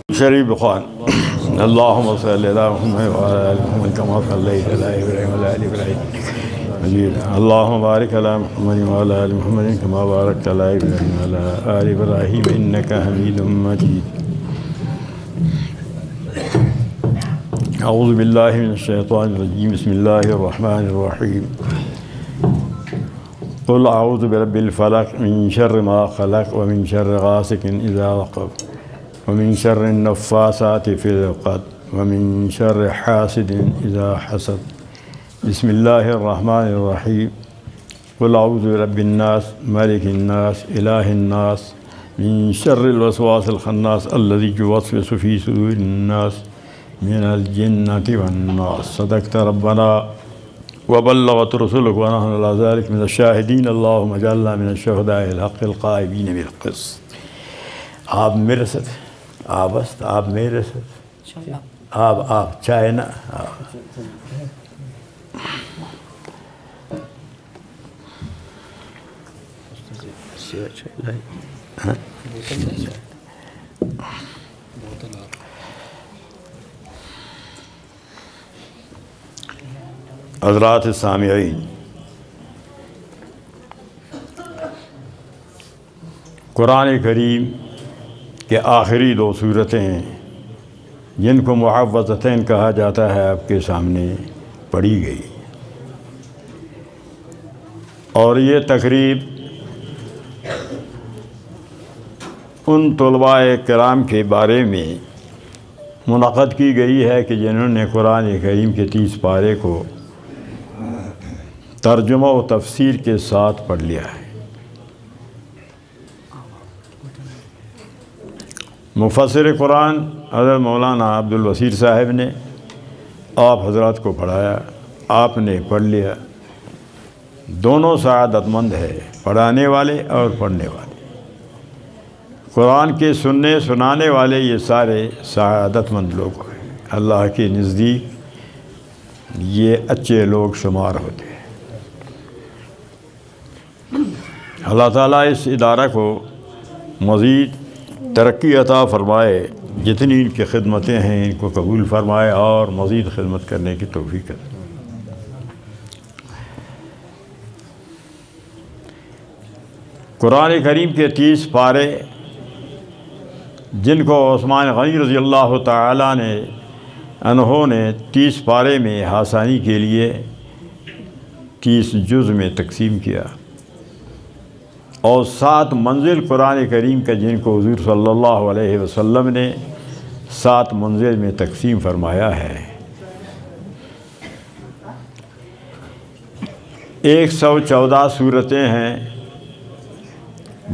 شریف بخوان اللهم صل على محمد وعلى آل محمد كما صليت على إبراهيم وعلى آل إبراهيم مجيد. اللهم بارك على محمد وعلى آل محمد كما باركت على إبراهيم وعلى آل إبراهيم إنك حميد مجيد. أعوذ بالله من الشيطان الرجيم. بسم الله الرحمن الرحيم. قل أعوذ برب الفلق من شر ما خلق ومن شر غاسق إذا وقب ومن شر النفاثات في العقد ومن شر حاسد إذا حسد. بسم الله الرحمن الرحيم. قل أعوذ برب الناس ملك الناس إله الناس من شر الوسواس الخناس الذي يوسوس في صدور الناس من الجنة والناس. صدقت ربنا وبلغت رسلك ونحن على ذلك من الشاهدين. اللهم اجعلنا من الشهداء الحق القائمين بالقسط. آپ میرے ساتھ آپ میرے ساتھ آپ چائے نا حضرات سامعین، قرآن کریم کہ آخری دو صورتیں ہیں جن کو معوذتین کہا جاتا ہے آپ کے سامنے پڑھی گئی، اور یہ تقریب ان طلباء کرام کے بارے میں منعقد کی گئی ہے کہ جنہوں نے قرآن کریم کے 30 پارے کو ترجمہ و تفسیر کے ساتھ پڑھ لیا ہے۔ مفسر قرآن حضرت مولانا عبدالبصیر صاحب نے آپ حضرات کو پڑھایا، آپ نے پڑھ لیا۔ دونوں سعادت مند ہے، پڑھانے والے اور پڑھنے والے۔ قرآن کے سننے سنانے والے یہ سارے سعادت مند لوگ ہیں، اللہ کے نزدیک یہ اچھے لوگ شمار ہوتے ہیں۔ اللہ تعالیٰ اس ادارہ کو مزید ترقی عطا فرمائے، جتنی ان کی خدمتیں ہیں ان کو قبول فرمائے اور مزید خدمت کرنے کی توفیق دے۔ قرآن کریم کے 30 پارے جن کو عثمان غنی رضی اللہ تعالیٰ نے انہوں نے 30 پارے میں آسانی کے لیے 30 جز میں تقسیم کیا، اور 7 منزل قرآن کریم کا جن کو حضور صلی اللہ علیہ وسلم نے 7 منزل میں تقسیم فرمایا ہے۔ 114 صورتیں ہیں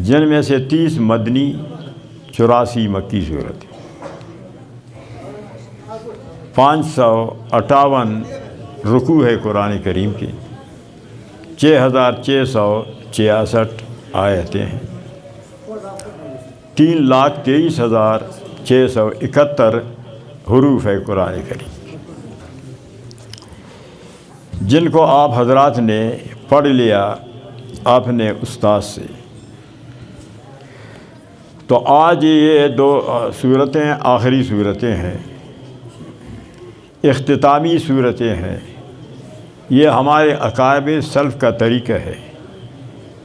جن میں سے 30 مدنی، 84 مکی صورتیں، 558 رکوع ہے قرآن کریم کی، 6666 آیتیں ہیں، 3,23,671 حروف ہے قرآن کریم، جن کو آپ حضرات نے پڑھ لیا اپنے استاد سے۔ تو آج یہ 2 صورتیں آخری صورتیں ہیں، اختتامی صورتیں ہیں۔ یہ ہمارے اکابر سلف کا طریقہ ہے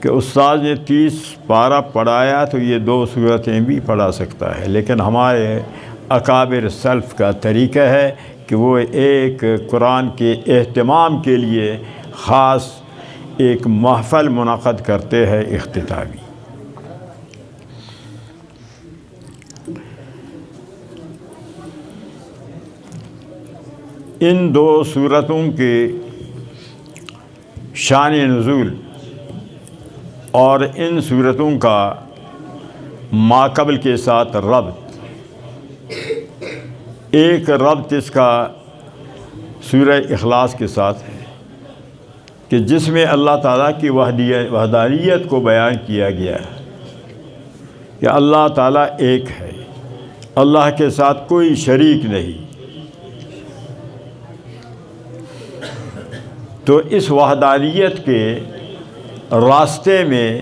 کہ استاد نے 30 پارہ پڑھایا تو یہ 2 صورتیں بھی پڑھا سکتا ہے، لیکن ہمارے اکابر سلف کا طریقہ ہے کہ وہ ایک قرآن کے اہتمام کے لیے خاص ایک محفل منعقد کرتے ہیں اختتامی۔ ان 2 صورتوں کے شان نزول اور ان صورتوں کا ماقبل کے ساتھ ربط، ایک ربط اس کا سورہ اخلاص کے ساتھ ہے کہ جس میں اللہ تعالیٰ کی وحدانیت کو بیان کیا گیا ہے کہ اللہ تعالیٰ ایک ہے، اللہ کے ساتھ کوئی شریک نہیں۔ تو اس وحدانیت کے راستے میں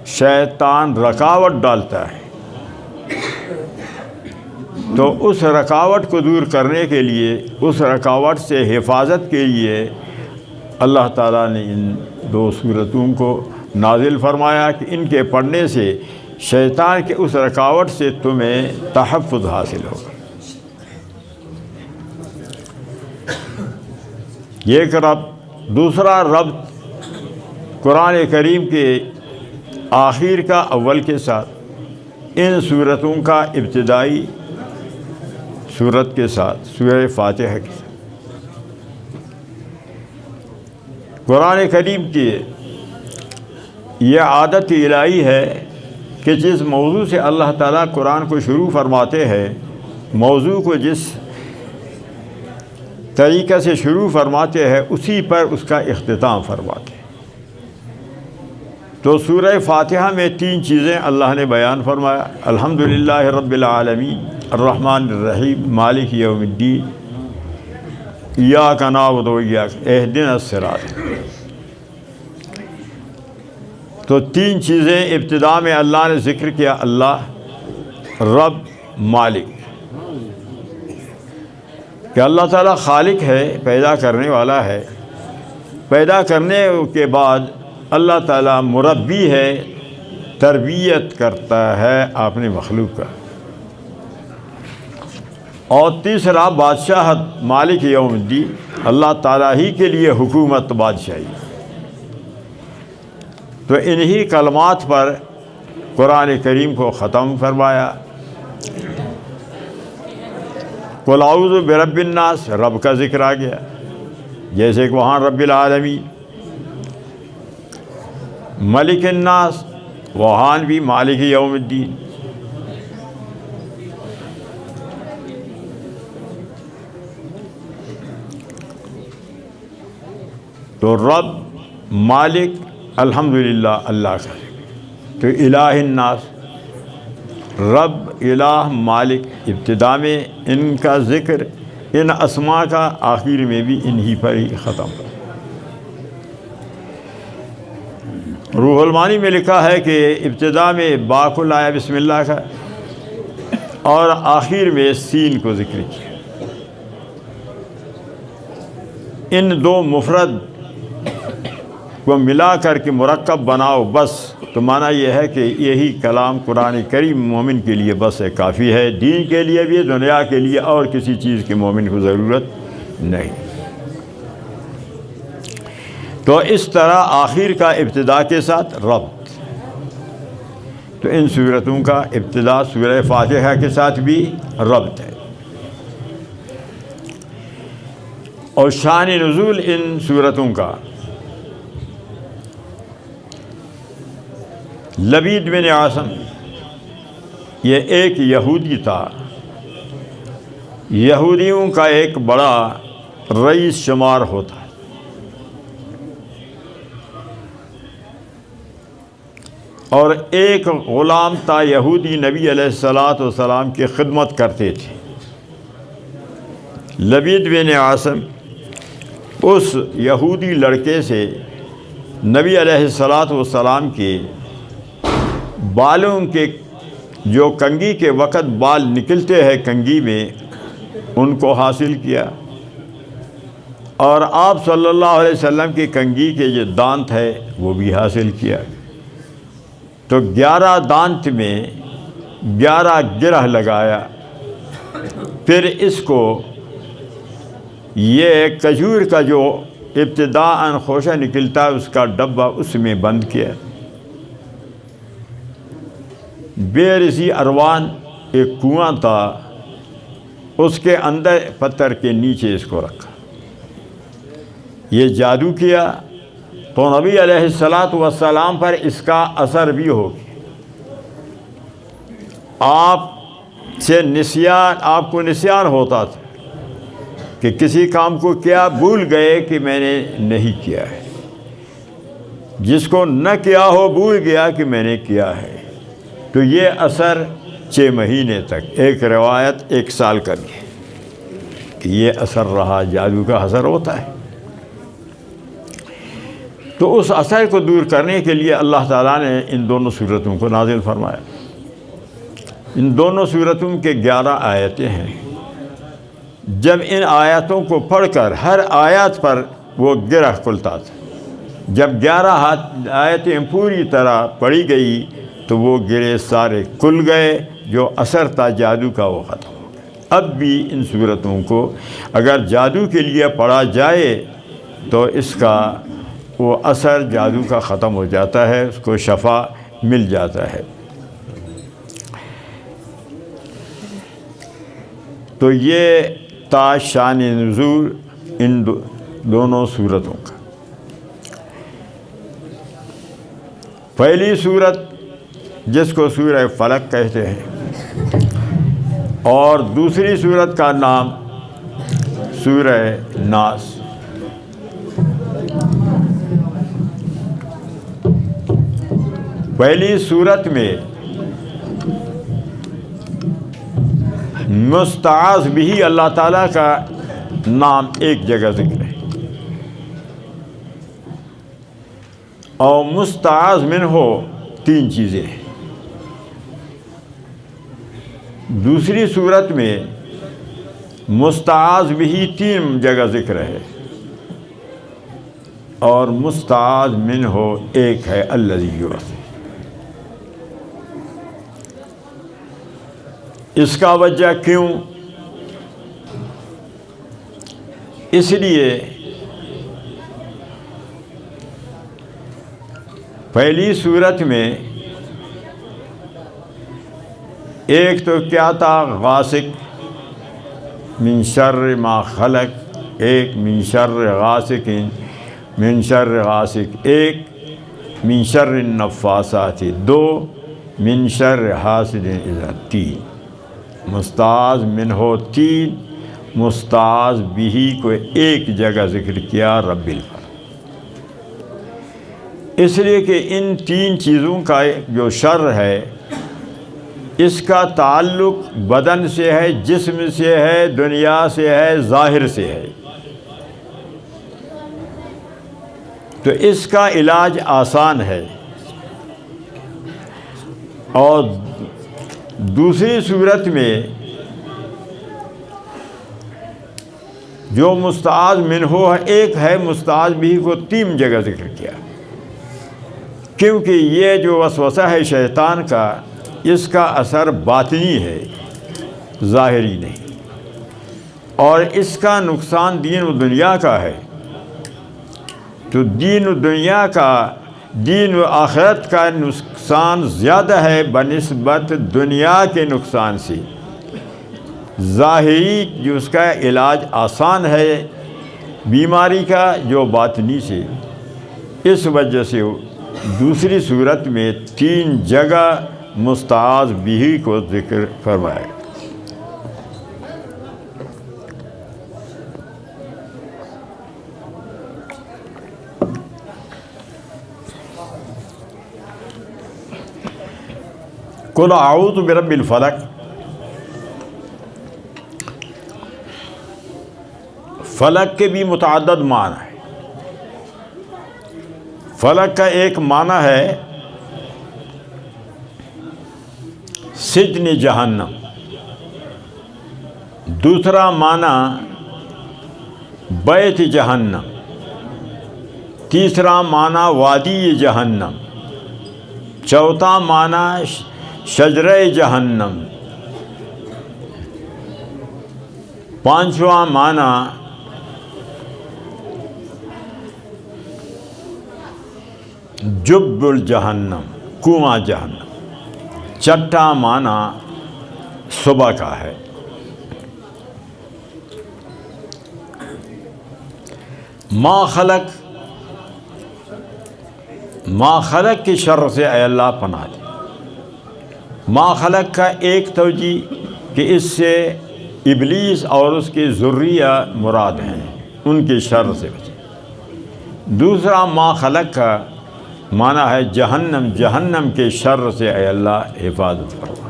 شیطان رکاوٹ ڈالتا ہے، تو اس رکاوٹ کو دور کرنے کے لیے، اس رکاوٹ سے حفاظت کے لیے اللہ تعالیٰ نے ان 2 سورتوں کو نازل فرمایا کہ ان کے پڑھنے سے شیطان کے اس رکاوٹ سے تمہیں تحفظ حاصل ہوگا۔ یہ ایک ربط۔ دوسرا ربط قرآن کریم کے آخر کا اول کے ساتھ، ان سورتوں کا ابتدائی سورت کے ساتھ، سورہ فاتحہ کے ساتھ۔ قرآن کریم کی یہ عادت الہی ہے کہ جس موضوع سے اللہ تعالیٰ قرآن کو شروع فرماتے ہیں، موضوع کو جس طریقے سے شروع فرماتے ہیں اسی پر اس کا اختتام فرماتے ہیں۔ تو سورہ فاتحہ میں 3 چیزیں اللہ نے بیان فرمایا: الحمدللہ رب العالمین، الرحمن الرحیم، مالک یوم الدین، ایاک نعبد و ایاک اہدنا الصراط۔ تو 3 چیزیں ابتدا میں اللہ نے ذکر کیا: اللہ، رب، مالک، کہ اللہ تعالیٰ خالق ہے، پیدا کرنے والا ہے۔ پیدا کرنے کے بعد اللہ تعالیٰ مربی ہے، تربیت کرتا ہے اپنے مخلوق کا۔ اور تیسرا بادشاہت، مالک یوم الدین، اللہ تعالیٰ ہی کے لیے حکومت، بادشاہی۔ تو انہی کلمات پر قرآن کریم کو ختم فرمایا۔ قل اعوذ برب الناس، رب کا ذکر آ گیا، جیسے کہ وہاں رب العالمین۔ ملک الناس، وہاں بھی مالک یوم الدین۔ تو رب، مالک، الحمدللہ، اللہ کا ذکر۔ تو الہ الناس، رب، الہ، مالک، ابتدا میں ان کا ذکر، ان اسماء کا، آخر میں بھی انہی پر ہی ختم۔ روح المعانی میں لکھا ہے کہ ابتدا میں با کو لایا بسم اللہ کا، اور آخر میں سین کو ذکر کیا۔ ان 2 مفرد کو ملا کر کے مرکب بناؤ بس، تو معنی یہ ہے کہ یہی کلام قرآن کریم مومن کے لیے بس ہے، کافی ہے، دین کے لیے بھی، دنیا کے لیے، اور کسی چیز کی مومن کو ضرورت نہیں۔ تو اس طرح آخر کا ابتدا کے ساتھ ربط۔ تو ان سورتوں کا ابتدا سورہ فاتحہ کے ساتھ بھی ربط ہے۔ اور شان نزول ان سورتوں کا، لبید بن عاصم، یہ ایک یہودی تھا، یہودیوں کا ایک بڑا رئیس شمار ہوتا ہے۔ اور ایک غلام تھا یہودی، نبی علیہ السلام کی خدمت کرتے تھے۔ لبید بن عاصم اس یہودی لڑکے سے نبی علیہ السلام کے بالوں کے، جو کنگھی کے وقت بال نکلتے ہیں کنگھی میں، ان کو حاصل کیا، اور آپ صلی اللہ علیہ وسلم کی کنگھی کے جو دانت ہے وہ بھی حاصل کیا۔ تو 11 دانت میں 11 گرہ لگایا۔ پھر اس کو یہ کھجور کا جو ابتداءً خوشہ نکلتا ہے اس کا ڈبہ، اس میں بند کیا۔ بیرسی اروان ایک کنواں تھا، اس کے اندر پتھر کے نیچے اس کو رکھا۔ یہ جادو کیا تو نبی علیہ السلام پر اس کا اثر بھی ہو گیا۔ آپ کو نسیان ہوتا تھا کہ کسی کام کو کیا بھول گئے کہ میں نے نہیں کیا ہے، جس کو نہ کیا ہو بھول گیا کہ میں نے کیا ہے۔ تو یہ اثر 6 مہینے تک، ایک روایت 1 سال کا بھی ہے کہ یہ اثر رہا، جادو کا اثر ہوتا ہے۔ تو اس اثر کو دور کرنے کے لیے اللہ تعالیٰ نے ان دونوں سورتوں کو نازل فرمایا۔ ان دونوں صورتوں کے 11 آیتیں ہیں۔ جب ان آیاتوں کو پڑھ کر ہر آیات پر وہ گرہ کھلتا تھا، جب 11 آیتیں پوری طرح پڑھی گئی تو وہ گرے سارے کھل گئے، جو اثر تھا جادو کا وہ ختم ہو گیا۔ اب بھی ان صورتوں کو اگر جادو کے لیے پڑھا جائے تو اس کا وہ اثر جادو کا ختم ہو جاتا ہے، اس کو شفا مل جاتا ہے۔ تو یہ تا شان نزول ان دونوں صورتوں کا۔ پہلی صورت جس کو سورہ فلق کہتے ہیں، اور دوسری صورت کا نام سورہ ناس۔ پہلی صورت میں مستعاذ بھی اللہ تعالیٰ کا نام ایک جگہ ذکر ہے، اور مستعاذ منہ 3 چیزیں ہیں۔ دوسری صورت میں مستعاذ بھی 3 جگہ ذکر ہے، اور مستعاذ منہ ایک ہے الذی یعصی۔ اس کا وجہ کیوں؟ اس لیے پہلی صورت میں ایک تو کیا تھا، غاسق من شر ما خلق، ایک من شر غاسق من شر غاسق، ایک من شر النفاثات، 2 من شر حاسد اذا، 3۔ مستعاذ منہ 3، مستعاذ بھی کو ایک جگہ ذکر کیا رب الفلق، اس لیے کہ ان 3 چیزوں کا جو شر ہے اس کا تعلق بدن سے ہے، جسم سے ہے، دنیا سے ہے، ظاہر سے ہے، تو اس کا علاج آسان ہے۔ اور دوسری صورت میں جو مستعاذ منہ ہے، ایک ہے مستعاذ بھی کو 3 جگہ ذکر کیا، کیونکہ یہ جو وسوسہ ہے شیطان کا، اس کا اثر باطنی ہے، ظاہری نہیں، اور اس کا نقصان دین و دنیا کا ہے۔ تو دین و دنیا کا، دین و آخرت کا نقصان زیادہ ہے بنسبت دنیا کے نقصان سے۔ ظاہری جو اس کا علاج آسان ہے بیماری کا، جو باطنی سے، اس وجہ سے دوسری صورت میں 3 جگہ مستعاذ بھی کو ذکر فرمایا۔ قل اعوذ برب الفلق، فلق کے بھی متعدد معنی ہے۔ فلق کا ایک معنی ہے سجن جہنم، دوسرا معنی بیت جہنم، تیسرا معنی وادی جہنم، چوتھا معنی شجرہ جہنم، 5واں معنی جب الجہنم، کنواں جہنم، 6واں معنی صبح کا ہے۔ ما خلق، ما خلق کی شر سے اے اللہ پناہ دے۔ ما خلق کا ایک توجیہ کہ اس سے ابلیس اور اس کی ذریہ مراد ہیں، ان کی شر سے بچے۔ دوسرا ما خلق کا معنی ہے جہنم، جہنم کے شر سے اے اللہ حفاظت فرما۔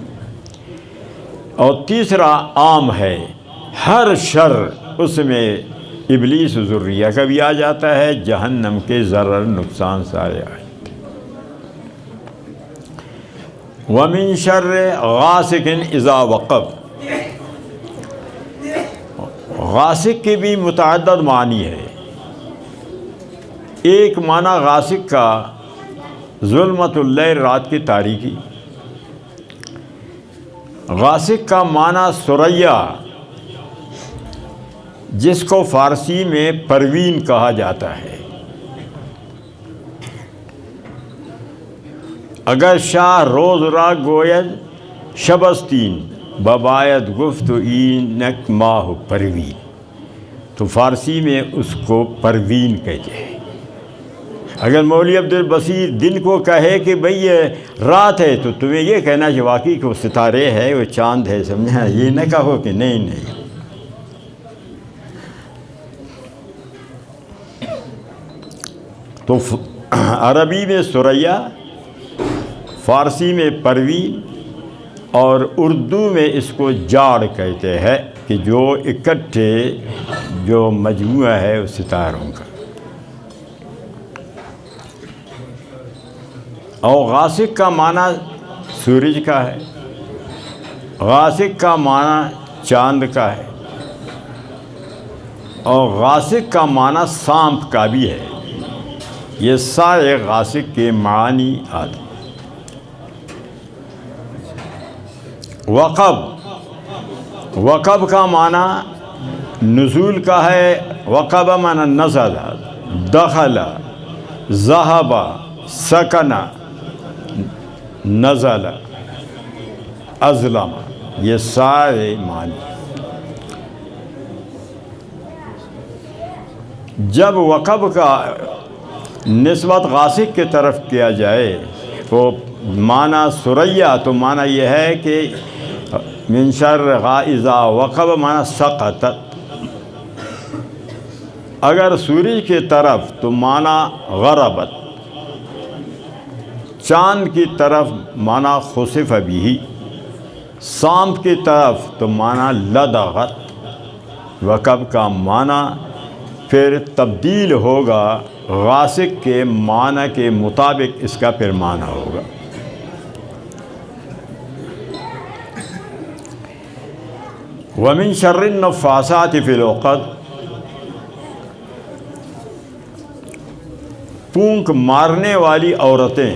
اور تیسرا عام ہے، ہر شر اس میں ابلیس و ذریہ کا بھی آ جاتا ہے، جہنم کے ضرر نقصان سارے آئے۔ ومن شر غاسق اذا وقب، غاسق کے بھی متعدد معنی ہے۔ ایک معنی غاسق کا ظلمت اللیل، رات کی تاریکی۔ غاسق کا معنی ثریا، جس کو فارسی میں پروین کہا جاتا ہے۔ اگر شاہ روز را گوید شبستین بباید گفت اینک ماہ پروین، تو فارسی میں اس کو پروین کہتے ہیں۔ اگر مولوی عبد البصیر دن کو کہے کہ بھئی یہ رات ہے، تو تمہیں یہ کہنا کہ واقعی کہ وہ ستارے ہے، وہ چاند ہے، سمجھا؟ یہ نہ کہو کہ نہیں۔ تو عربی میں ثریا، فارسی میں پروین، اور اردو میں اس کو جاڑ کہتے ہیں کہ جو اکٹھے جو مجموعہ ہے اس ستاروں کا۔ اور غاسق کا معنی سورج کا ہے، غاسق کا معنی چاند کا ہے، اور غاسق کا معنی سانپ کا بھی ہے۔ یہ سارے غاسق کے معانی آتے۔ وقب کا معنی نزول کا ہے۔ وقب معنی نزل، دخل، ذهب، سکن، نزل، ازلم، یہ سارے معنی۔ جب وقب کا نسبت غاسق کی طرف کیا جائے تو معنی ثریا، تو معنی یہ ہے کہ من شر غائزہ، وقب معنی سقطت۔ اگر سورج کی طرف تو معنی غربت، چاند کی طرف معنی خسف بھی، سانپ کی طرف تو معنی لدغت۔ وقب کا معنی پھر تبدیل ہوگا غاسق کے معنی کے مطابق، اس کا پھر معنی ہوگا۔ ومن شر النفاثات فی العقد، پونک مارنے والی عورتیں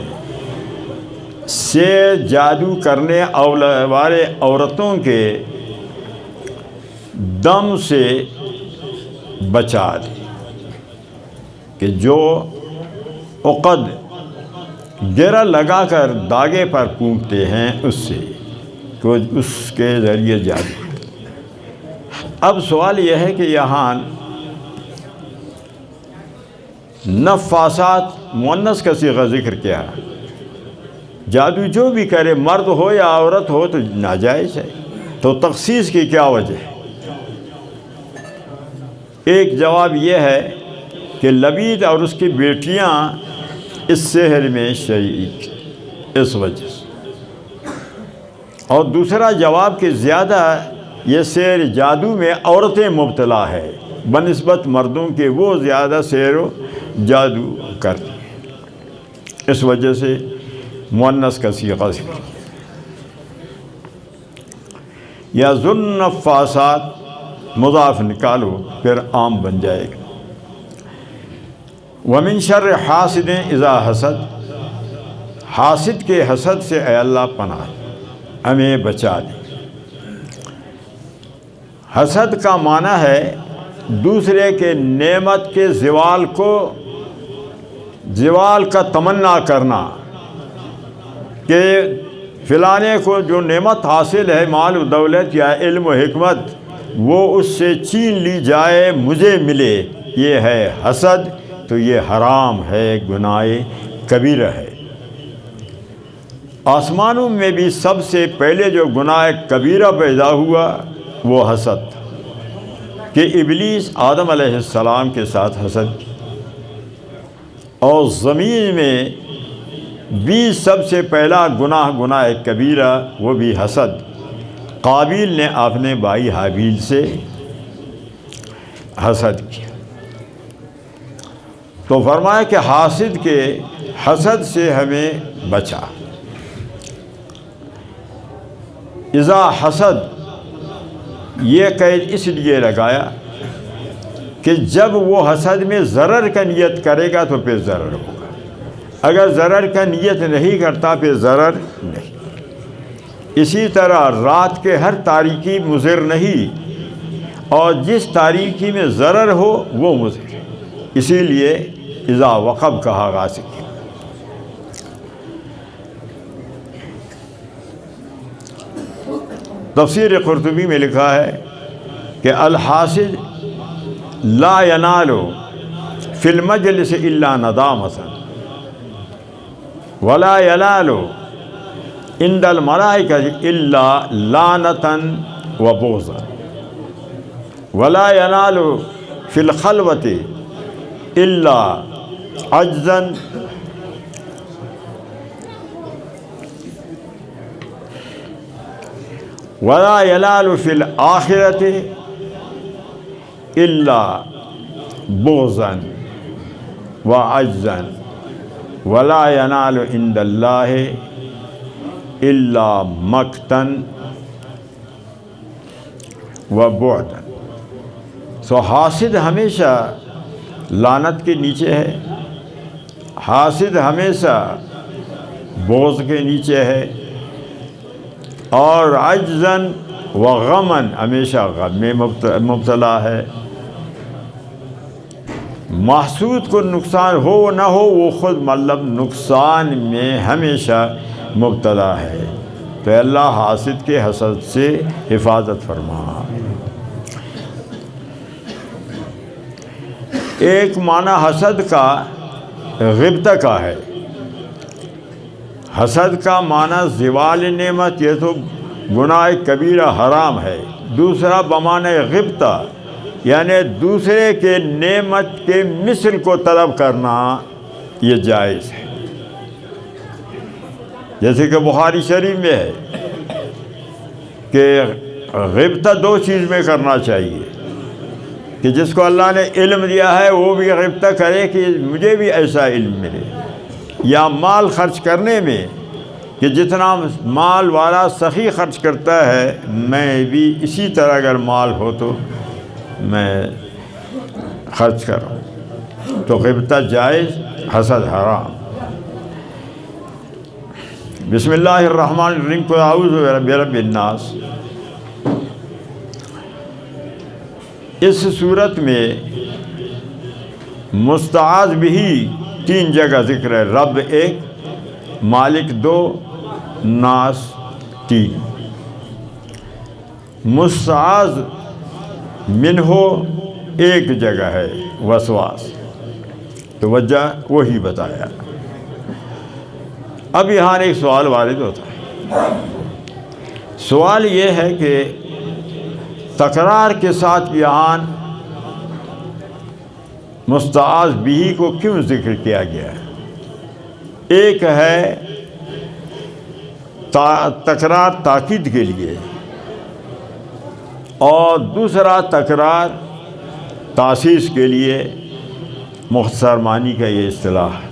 سے جادو کرنے والے عورتوں کے دم سے بچا دے، کہ جو عقد گرہ لگا کر داغے پر پونکتے ہیں اس سے، تو اس کے ذریعے جادو۔ اب سوال یہ ہے کہ یہاں نفاسات مؤنث کا صیغہ ذکر کیا، جادو جو بھی کرے مرد ہو یا عورت ہو تو ناجائز ہے، تو تخصیص کی کیا وجہ ہے؟ ایک جواب یہ ہے کہ لبید اور اس کی بیٹیاں اس سحر میں شریک، اس وجہ سے۔ اور دوسرا جواب کہ زیادہ یہ سحر جادو میں عورتیں مبتلا ہے بنسبت مردوں کے، وہ زیادہ سحر و جادو کرتی ہیں، اس وجہ سے مؤنث کا صیغہ ذکر کیا۔ یا ذو النفاثات مضاف نکالو پھر عام بن جائے گا۔ ومن شر حاسد اذا حسد، حاسد کے حسد سے اے اللہ پناہ ہمیں بچا دے۔ حسد کا معنی ہے دوسرے کے نعمت کے زوال کا تمنا کرنا، کہ فلانے کو جو نعمت حاصل ہے، مال و دولت یا علم و حکمت، وہ اس سے چھین لی جائے، مجھے ملے، یہ ہے حسد۔ تو یہ حرام ہے، گناہ کبیرہ ہے۔ آسمانوں میں بھی سب سے پہلے جو گناہ کبیرہ پیدا ہوا وہ حسد، کہ ابلیس آدم علیہ السلام کے ساتھ حسد کی، اور زمین میں بھی سب سے پہلا گناہ کبیرہ وہ بھی حسد۔ قابیل نے اپنے بھائی حابیل سے حسد کیا، تو فرمایا کہ حاسد کے حسد سے ہمیں بچا۔ اذا حسد یہ قید اس لیے لگایا کہ جب وہ حسد میں ضرر کا نیت کرے گا تو پھر ضرر ہوگا، اگر ضرر کا نیت نہیں کرتا پھر ضرر نہیں۔ اسی طرح رات کے ہر تاریکی مضر نہیں، اور جس تاریکی میں ضرر ہو وہ مضر ہے، اسی لیے اذا وقب کہا غاسق۔ تفسیر قرطبی میں لکھا ہے کہ الحاسد لا ینال فی المجلس الا ندامۃ ولا ینال عند الملائکۃ الا لعنۃ وبغضا ولا ینال فی الخلوۃ الا عجزا ولا ینال فی الآخرۃ الا بغضا وعجزا ولا ینال عند اللہ الا مقتا وبعدا۔ سو حاسد ہمیشہ لعنت کے نیچے ہے، حاسد ہمیشہ بغض کے نیچے ہے، اور عجزاً و غماً ہمیشہ غم میں مبتلا ہے۔ محسود کو نقصان ہو نہ ہو وہ خود مطلب نقصان میں ہمیشہ مبتلا ہے، تو اللہ حاسد کے حسد سے حفاظت فرما۔ ایک معنی حسد کا غبطہ کا ہے، حسد کا معنی زوال نعمت، یہ تو گناہ کبیرہ حرام ہے۔ دوسرا بمعنی غبطہ یعنی دوسرے کے نعمت کے مثل کو طلب کرنا، یہ جائز ہے۔ جیسے کہ بخاری شریف میں ہے کہ غبطہ دو چیز میں کرنا چاہیے، کہ جس کو اللہ نے علم دیا ہے وہ بھی غبطہ کرے کہ مجھے بھی ایسا علم ملے، یا مال خرچ کرنے میں کہ جتنا مال والا سخی خرچ کرتا ہے میں بھی اسی طرح اگر مال ہو تو میں خرچ کروں، تو غبطہ جائز، حسد حرام۔ بسم اللہ الرحمن الرحیم، قل اعوذ برب الناس، اس صورت میں مستعاذ بھی 3 جگہ ذکر ہے، رب 1، مالک 2، ناس 3۔ مستعاذ منہ 1 جگہ ہے، وسواس، تو وجہ وہی بتایا۔ اب یہاں ایک سوال وارد ہوتا ہے، سوال یہ ہے کہ تکرار کے ساتھ یہاں مستعاذ بھی کو کیوں ذکر کیا گیا ہے؟ ایک ہے تکرار تاکید کے لیے، اور دوسرا تکرار تاسیس کے لیے، مختصر معنی کا یہ اصطلاح ہے۔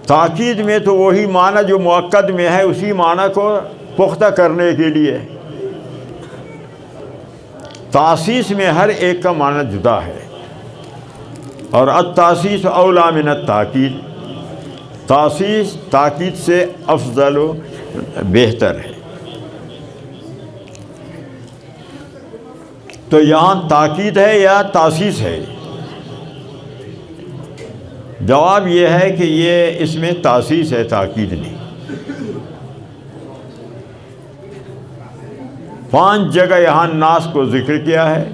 تاکید میں تو وہی معنی جو مؤکد میں ہے، اسی معنی کو پختہ کرنے کے لیے۔ تاسیس میں ہر ایک کا معنی جدا ہے، اور التاسیس اولا من التاکید، تاسیس تاکید سے افضل و بہتر ہے۔ تو یہاں تاکید ہے یا تاسیس ہے؟ جواب یہ ہے کہ یہ اس میں تاسیس ہے، تاکید نہیں۔ 5 جگہ یہاں ناس کو ذکر کیا ہے،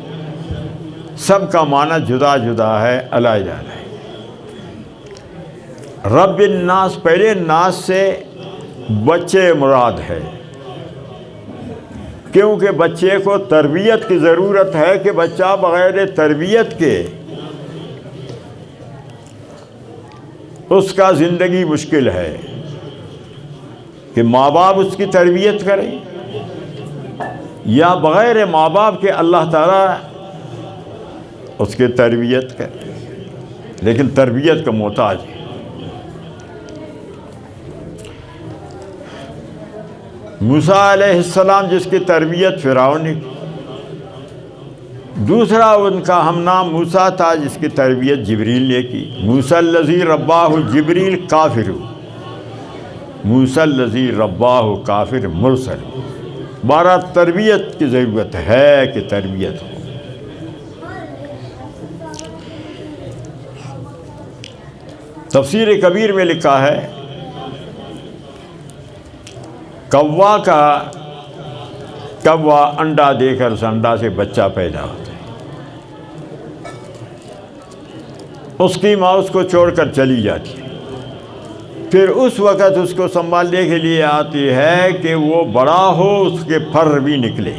سب کا معنی جدا جدا ہے، علیحدہ ہے۔ رب الناس، پہلے ناس سے بچے مراد ہے، کیونکہ بچے کو تربیت کی ضرورت ہے کہ بچہ بغیر تربیت کے اس کا زندگی مشکل ہے، کہ ماں باپ اس کی تربیت کریں یا بغیر ماں باپ کے اللہ تعالیٰ اس کی تربیت کرے، لیکن تربیت کا محتاج ہے۔ موسیٰ علیہ السلام جس کی تربیت فرعون نے کی، دوسرا ان کا ہم نام موسیٰ تھا جس کی تربیت جبریل نے کی۔ موسیٰ الذی رباہ جبریل کافر، موسیٰ الذی رباہ کافر مرسل۔ بارہ تربیت کی ضرورت ہے کہ تربیت ہو۔ تفسیر کبیر میں لکھا ہے کوا انڈا دے کر اس انڈا سے بچہ پیدا ہوتا ہے، اس کی ماں اس کو چھوڑ کر چلی جاتی ہے، پھر اس وقت اس کو سنبھالنے کے لیے آتی ہے کہ وہ بڑا ہو، اس کے پر بھی نکلے۔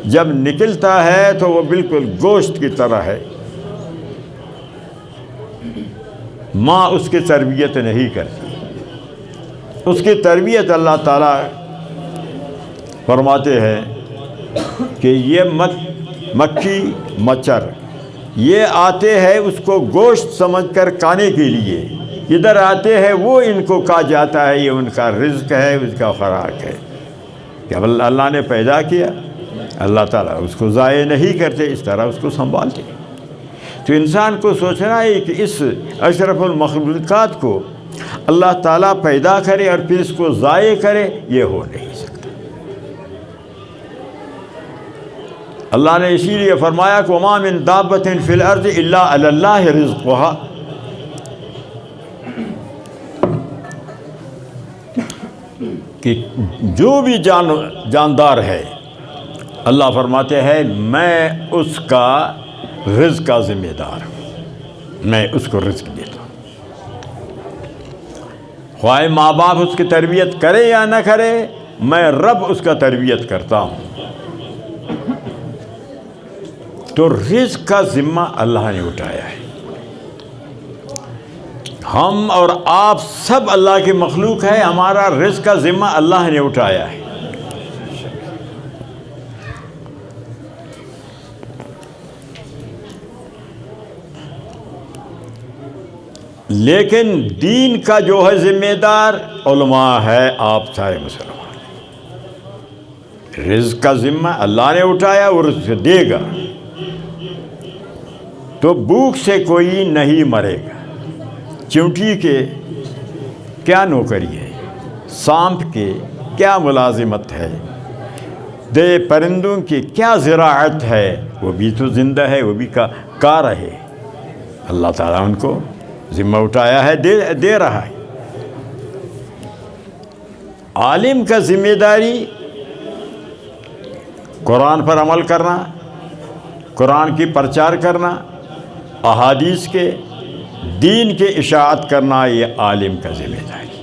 جب نکلتا ہے تو وہ بالکل گوشت کی طرح ہے، ماں اس کی تربیت نہیں کرتی۔ اس کی تربیت اللہ تعالیٰ فرماتے ہیں کہ یہ مکھی مچھر یہ آتے ہیں اس کو گوشت سمجھ کر کھانے کے لیے، ادھر آتے ہیں وہ ان کو کہا جاتا ہے یہ ان کا رزق ہے، اس کا خوراک ہے۔ کہ اللہ نے پیدا کیا، اللہ تعالیٰ اس کو ضائع نہیں کرتے، اس طرح اس کو سنبھالتے۔ تو انسان کو سوچنا ہے کہ اس اشرف المخلوقات کو اللہ تعالیٰ پیدا کرے اور پھر اس کو ضائع کرے، یہ ہو نہیں سکتا۔ اللہ نے اسی لیے فرمایا کہ وَمَا مِن دَابَّةٍ فِي الْأَرْضِ إِلَّا عَلَى اللَّهِ رِزْقُهَا، کہ جو بھی جاندار ہے اللہ فرماتے ہیں میں اس کا رزق کا ذمہ دار ہوں، میں اس کو رزق دیتا ہوں۔ خواہ ماں باپ اس کی تربیت کرے یا نہ کرے، میں رب اس کا تربیت کرتا ہوں۔ تو رزق کا ذمہ اللہ نے اٹھایا ہے۔ ہم اور آپ سب اللہ کی مخلوق ہے، ہمارا رزق کا ذمہ اللہ نے اٹھایا ہے۔ لیکن دین کا جو ہے ذمہ دار علماء ہے، آپ سارے مسلمان۔ رزق کا ذمہ اللہ نے اٹھایا اور رزق دے گا۔ تو بھوک سے کوئی نہیں مرے گا۔ چونٹی کے کیا نوکری ہے، سانپ کے کیا ملازمت ہے، دے پرندوں کی کیا زراعت ہے، وہ بھی تو زندہ ہے، وہ بھی کار ہے۔ اللہ تعالیٰ ان کو ذمہ اٹھایا ہے، دے رہا ہے۔ عالم کا ذمہ داری قرآن پر عمل کرنا، قرآن کی پرچار کرنا، احادیث کے دین کے اشاعت کرنا، یہ عالم کا ذمہ داری۔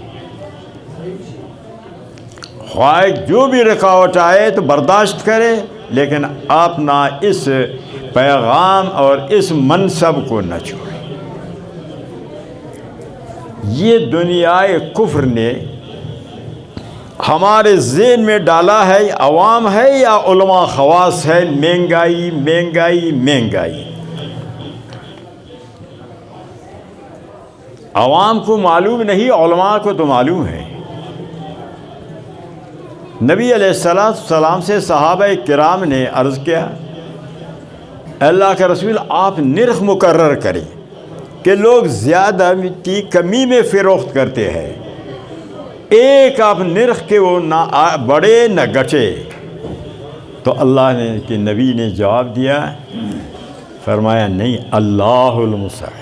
خواہ جو بھی رکاوٹ آئے تو برداشت کرے، لیکن آپ نہ اس پیغام اور اس منصب کو نہ چھوڑے۔ یہ دنیائے کفر نے ہمارے ذہن میں ڈالا ہے، عوام ہے یا علماء خواص ہے، مہنگائی مہنگائی مہنگائی۔ عوام کو معلوم نہیں، علماء کو تو معلوم ہے۔ نبی علیہ السلام سے صحابہ کرام نے عرض کیا، اللہ کے رسول آپ نرخ مقرر کریں کہ لوگ زیادہ کی کمی میں فروخت کرتے ہیں، ایک آپ نرخ کے وہ نہ بڑھے نہ گھٹے۔ تو اللہ نے کہ نبی نے جواب دیا، فرمایا نہیں، اللہ المسعر،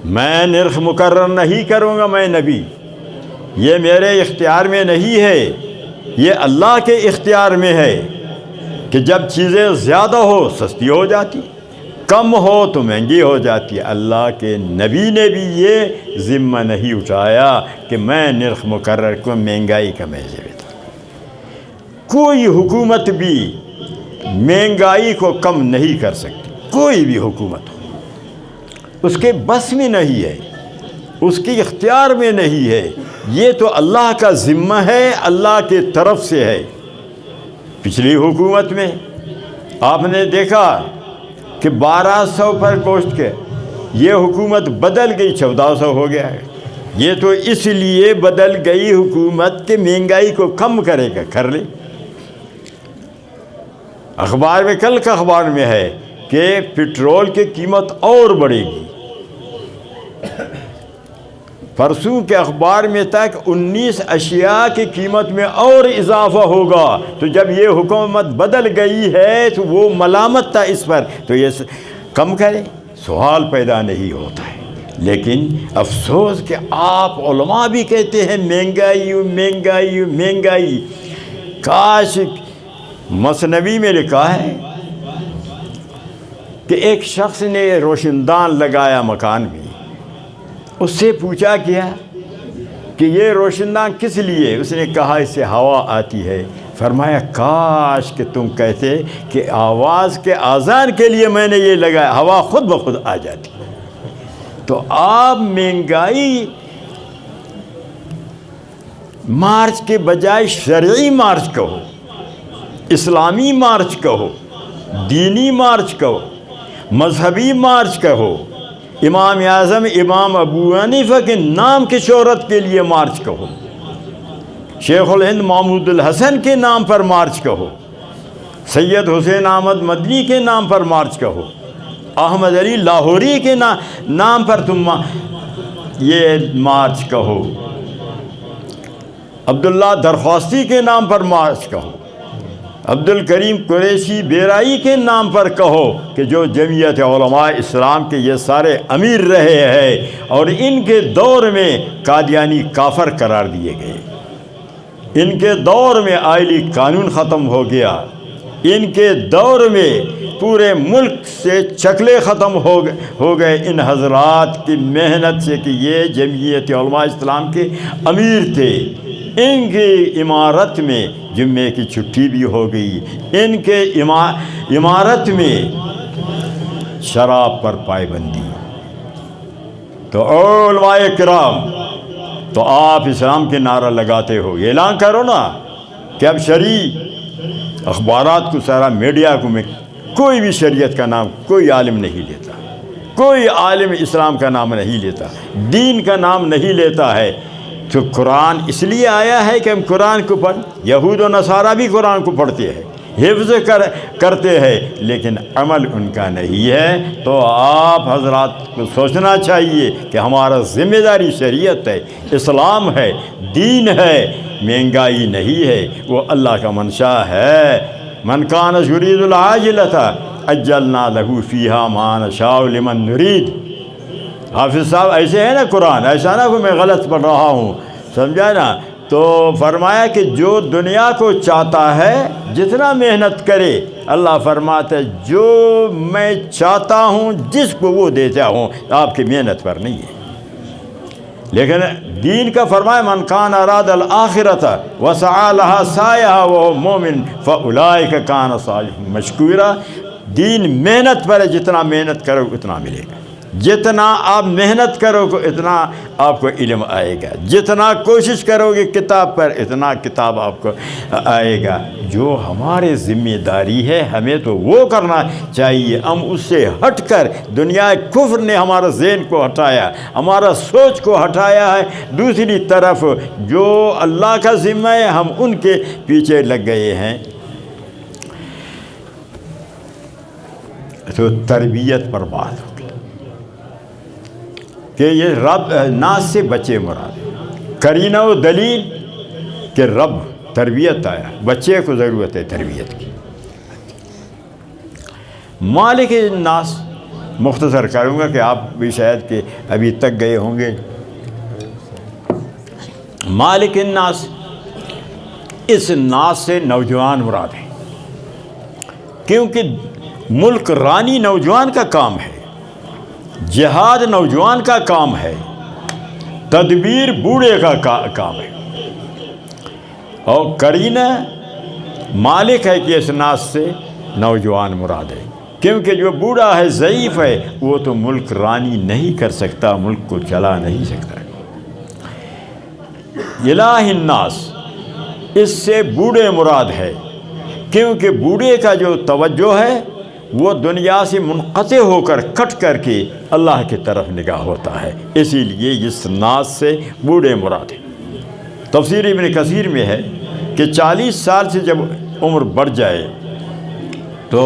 میں نرخ مقرر نہیں کروں گا، میں نبی، یہ میرے اختیار میں نہیں ہے، یہ اللہ کے اختیار میں ہے کہ جب چیزیں زیادہ ہو سستی ہو جاتی، کم ہو تو مہنگی ہو جاتی ہے۔ اللہ کے نبی نے بھی یہ ذمہ نہیں اٹھایا کہ میں نرخ مقرر کو مہنگائی کا میں ذمہ دار۔ کوئی حکومت بھی مہنگائی کو کم نہیں کر سکتی، کوئی بھی حکومت ہو، اس کے بس میں نہیں ہے، اس کی اختیار میں نہیں ہے، یہ تو اللہ کا ذمہ ہے، اللہ کی طرف سے ہے۔ پچھلی حکومت میں آپ نے دیکھا کہ 1200 پر گوشت کے، یہ حکومت بدل گئی 1400 ہو گیا ہے۔ یہ تو اس لیے بدل گئی حکومت کہ مہنگائی کو کم کرے گا، کر لے۔ اخبار میں، کل کا اخبار میں ہے کہ پٹرول کی قیمت اور بڑھے گی۔ پرسوں کے اخبار میں تک 19 اشیاء کی قیمت میں اور اضافہ ہوگا۔ تو جب یہ حکومت بدل گئی ہے تو وہ ملامت تھا اس پر، تو یہ کم کرے، سوال پیدا نہیں ہوتا ہے۔ لیکن افسوس کہ آپ علماء بھی کہتے ہیں مہنگائی مہنگائی مہنگائی۔ کاش مثنوی میں لکھا ہے کہ ایک شخص نے روشن دان لگایا مکان میں، اس سے پوچھا کیا کہ یہ روشن دان کس لیے؟ اس نے کہا اس سے ہوا آتی ہے۔ فرمایا کاش کہ تم کہتے کہ آواز کے آذان کے لیے میں نے یہ لگایا، ہوا خود بخود آ جاتی۔ تو آپ مہنگائی مارچ کے بجائے شرعی مارچ کہو، اسلامی مارچ کہو، دینی مارچ کہو، مذہبی مارچ کہو، امام اعظم امام ابو حنیفہ کے نام کی شہرت کے لیے مارچ کہو، شیخ الہند محمود الحسن کے نام پر مارچ کہو، سید حسین احمد مدنی کے نام پر مارچ کہو، احمد علی لاہوری کے نام پر تم یہ مارچ کہو، عبداللہ درخواستی کے نام پر مارچ کہو، عبد الکریم قریشی بیرائی کے نام پر کہو کہ جو جمعیت علماء اسلام کے یہ سارے امیر رہے ہیں اور ان کے دور میں قادیانی کافر قرار دیے گئے، ان کے دور میں آئلی قانون ختم ہو گیا، ان کے دور میں پورے ملک سے چکلے ختم ہو گئے ان حضرات کی محنت سے کہ یہ جمعیت علماء اسلام کے امیر تھے۔ ان کی عمارت میں جمعے کی چھٹی بھی ہو گئی، ان کے عمارت میں شراب پر پابندی۔ تو علماء کرام، تو آپ اسلام کے نعرہ لگاتے ہو، اعلان کرو نا کہ اب شریع اخبارات کو، سارا میڈیا کو میں کوئی بھی شریعت کا نام کوئی عالم نہیں لیتا، کوئی عالم اسلام کا نام نہیں لیتا، دین کا نام نہیں لیتا ہے۔ تو قرآن اس لیے آیا ہے کہ ہم قرآن کو پڑھ، یہود و نصارہ بھی قرآن کو پڑھتے ہیں، حفظ کرتے ہیں، لیکن عمل ان کا نہیں ہے۔ تو آپ حضرات کو سوچنا چاہیے کہ ہمارا ذمہ داری شریعت ہے، اسلام ہے، دین ہے، مہنگائی نہیں ہے، وہ اللہ کا منشا ہے۔ من کان یرید العاجلۃ عجلنا لہ فیہا ما نشاء لمن نرید۔ حافظ صاحب ایسے ہے نا قرآن، ایسا نہ کہ میں غلط پڑھ رہا ہوں، سمجھا نا؟ تو فرمایا کہ جو دنیا کو چاہتا ہے جتنا محنت کرے، اللہ فرماتا ہے جو میں چاہتا ہوں جس کو وہ دیتا ہوں، آپ کی محنت پر نہیں ہے۔ لیکن دین کا فرمایا من کان اراد الآخرۃ وسعی لہا سعیہا وہو مؤمن فاولئک کان سعیہم مشکورا۔ دین محنت پر ہے، جتنا محنت کرو اتنا ملے گا، جتنا آپ محنت کرو گے اتنا آپ کو علم آئے گا، جتنا کوشش کرو گے کتاب پر اتنا کتاب آپ کو آئے گا۔ جو ہمارے ذمہ داری ہے ہمیں تو وہ کرنا چاہیے۔ ہم اس سے ہٹ کر، دنیا کفر نے ہمارا ذہن کو ہٹایا، ہمارا سوچ کو ہٹایا ہے، دوسری طرف جو اللہ کا ذمہ ہے ہم ان کے پیچھے لگ گئے ہیں۔ تو تربیت پر بات ہوگی کہ یہ رب ناز سے بچے مراد، قرینہ و دلیل کہ رب تربیت آیا، بچے کو ضرورت ہے تربیت کی۔ مالک الناس مختصر کروں گا کہ آپ بھی شاید کہ ابھی تک گئے ہوں گے۔ مالک الناس، اس ناس سے نوجوان مراد ہے، کیونکہ ملک رانی نوجوان کا کام ہے، جہاد نوجوان کا کام ہے، تدبیر بوڑھے کا کام ہے۔ اور قرینہ مالک ہے کہ اس ناس سے نوجوان مراد ہے، کیونکہ جو بوڑھا ہے، ضعیف ہے، وہ تو ملک رانی نہیں کر سکتا، ملک کو چلا نہیں سکتا۔ الہ الناس، اس سے بوڑھے مراد ہے، کیونکہ بوڑھے کا جو توجہ ہے وہ دنیا سے منقطع ہو کر کٹ کر کے اللہ کی طرف نگاہ ہوتا ہے، اسی لیے اس ناس سے بوڑھے مراد ہیں۔ تفسیر ابن کثیر میں ہے کہ 40 سال سے جب عمر بڑھ جائے تو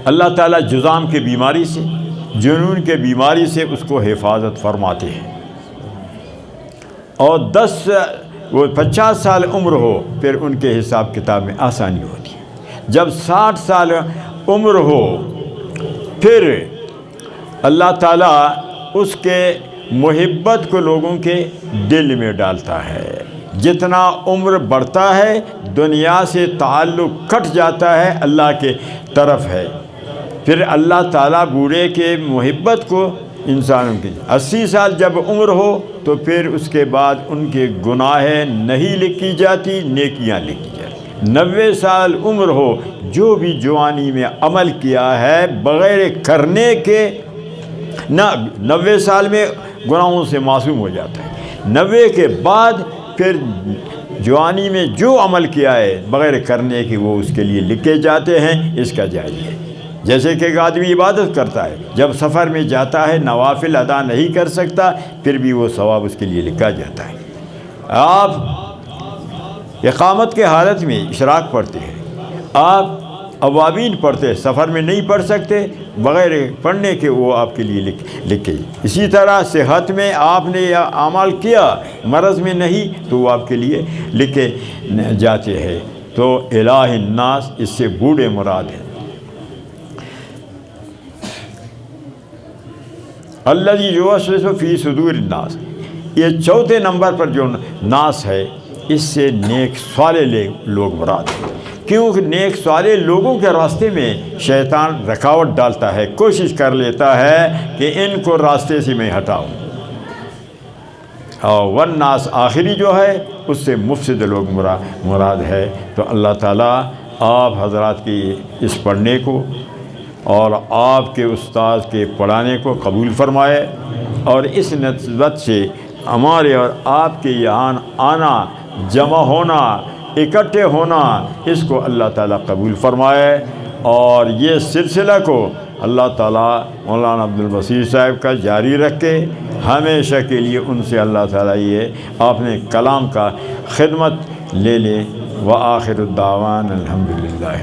اللہ تعالیٰ جذام کی بیماری سے، جنون کے بیماری سے اس کو حفاظت فرماتے ہیں، اور 50 سال عمر ہو پھر ان کے حساب کتاب میں آسانی ہوتی ہے۔ جب 60 سال عمر ہو پھر اللہ تعالیٰ اس کے محبت کو لوگوں کے دل میں ڈالتا ہے۔ جتنا عمر بڑھتا ہے دنیا سے تعلق کٹ جاتا ہے، اللہ کے طرف ہے، پھر اللہ تعالیٰ بوڑھے کے محبت کو انسانوں کی 80 سال جب عمر ہو تو پھر اس کے بعد ان کے گناہیں نہیں لکھی جاتی، نیکیاں لکھی جاتی۔ 90 سال عمر ہو، جو بھی جوانی میں عمل کیا ہے بغیر کرنے کے، 90 سال میں گناہوں سے معصوم ہو جاتا ہے، 90 کے بعد پھر جوانی میں جو عمل کیا ہے بغیر کرنے کے وہ اس کے لیے لکھے جاتے ہیں۔ اس کا جاری ہے، جیسے کہ ایک آدمی عبادت کرتا ہے، جب سفر میں جاتا ہے نوافل ادا نہیں کر سکتا پھر بھی وہ ثواب اس کے لیے لکھا جاتا ہے۔ آپ اقامت کے حالت میں اشراق پڑھتے ہیں، آپ اوابین پڑھتے ہیں، سفر میں نہیں پڑھ سکتے بغیر پڑھنے کے وہ آپ کے لیے لکھے۔ اسی طرح صحت میں آپ نے اعمال کیا، مرض میں نہیں تو وہ آپ کے لیے لکھے جاتے ہیں۔ تو الہ الناس اس سے بوڑھے مراد ہیں۔ الذی یوسوس فی صدور الناس، یہ چوتھے نمبر پر جو ناس ہے اس سے نیک صالح لوگ مراد ہیں، کیونکہ نیک صالح لوگوں کے راستے میں شیطان رکاوٹ ڈالتا ہے، کوشش کر لیتا ہے کہ ان کو راستے سے میں ہٹاؤں، اور والناس آخری جو ہے اس سے مفسد لوگ مراد ہے۔ تو اللہ تعالیٰ آپ حضرات کی اس پڑھنے کو اور آپ کے استاد کے پڑھانے کو قبول فرمائے، اور اس نسبت سے ہمارے اور آپ کے یہاں آنا، جمع ہونا، اکٹھے ہونا، اس کو اللہ تعالیٰ قبول فرمائے، اور یہ سلسلہ کو اللہ تعالیٰ مولانا عبدالبصیر صاحب کا جاری رکھے ہمیشہ کے لیے۔ ان سے اللہ تعالیٰ یہ اپنے کلام کا خدمت لے لے۔ وآخر الدعوان الحمدللہ۔